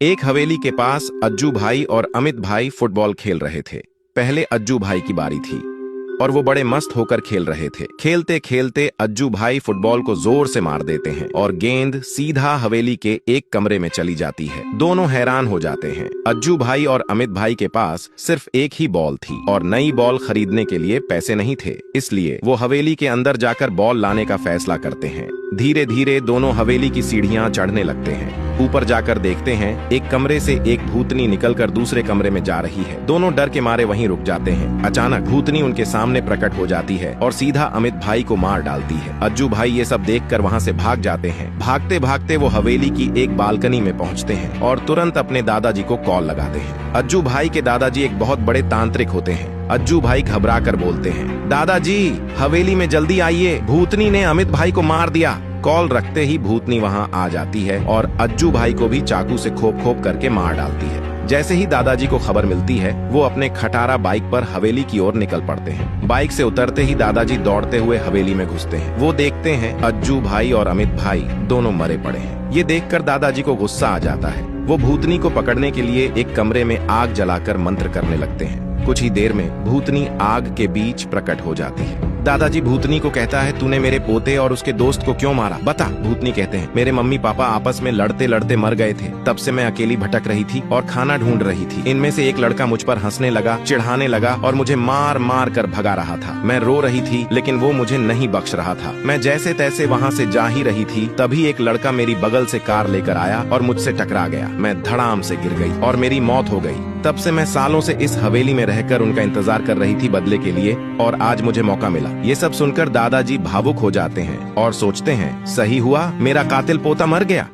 एक हवेली के पास अज्जू भाई और अमित भाई फुटबॉल खेल रहे थे। पहले अज्जू भाई की बारी थी और वो बड़े मस्त होकर खेल रहे थे। खेलते खेलते अज्जू भाई फुटबॉल को जोर से मार देते हैं और गेंद सीधा हवेली के एक कमरे में चली जाती है। दोनों हैरान हो जाते हैं। अज्जू भाई और अमित भाई के पास सिर्फ एक ही बॉल थी और नई बॉल खरीदने के लिए पैसे नहीं थे, इसलिए वो हवेली के अंदर जाकर बॉल लाने का फैसला करते हैं। धीरे धीरे दोनों हवेली की सीढ़ियां चढ़ने लगते हैं। ऊपर जाकर देखते हैं एक कमरे से एक भूतनी निकलकर दूसरे कमरे में जा रही है। दोनों डर के मारे वहीं रुक जाते हैं। अचानक भूतनी उनके सामने प्रकट हो जाती है और सीधा अमित भाई को मार डालती है। अज्जू भाई ये सब देखकर वहां से भाग जाते हैं। भागते भागते वो हवेली की एक बालकनी में पहुंचते हैं और तुरंत अपने दादाजी को कॉल लगाते हैं। अज्जू भाई के दादाजी एक बहुत बड़े तांत्रिक होते हैं। अज्जू भाई घबरा कर बोलते हैं, दादाजी हवेली में जल्दी आइए, भूतनी ने अमित भाई को मार दिया। कॉल रखते ही भूतनी वहां आ जाती है और अज्जू भाई को भी चाकू से खोप खोप करके मार डालती है। जैसे ही दादाजी को खबर मिलती है, वो अपने खटारा बाइक पर हवेली की ओर निकल पड़ते हैं। बाइक से उतरते ही दादाजी दौड़ते हुए हवेली में घुसते हैं। वो देखते हैं अज्जू भाई और अमित भाई दोनों मरे पड़े हैं। ये देखकर दादाजी को गुस्सा आ जाता है। वो भूतनी को पकड़ने के लिए एक कमरे में आग जलाकर मंत्र करने लगते हैं। कुछ ही देर में भूतनी आग के बीच प्रकट हो जाती है। दादाजी भूतनी को कहता है, तूने मेरे पोते और उसके दोस्त को क्यों मारा, बता। भूतनी कहते हैं, मेरे मम्मी पापा आपस में लड़ते लड़ते मर गए थे, तब से मैं अकेली भटक रही थी और खाना ढूंढ रही थी। इनमें से एक लड़का मुझ पर हंसने लगा, चिढ़ाने लगा और मुझे मार मार कर भगा रहा था। मैं रो रही थी लेकिन वो मुझे नहीं बख्श रहा था। मैं जैसे तैसे वहाँ से जा ही रही थी, तभी एक लड़का मेरी बगल से कार लेकर आया और मुझसे टकरा गया। मैं धड़ाम से गिर गई और मेरी मौत हो गई। तब से मैं सालों से इस हवेली में रहकर उनका इंतजार कर रही थी बदले के लिए, और आज मुझे मौका मिला। ये सब सुनकर दादाजी भावुक हो जाते हैं और सोचते हैं, सही हुआ, मेरा कातिल पोता मर गया।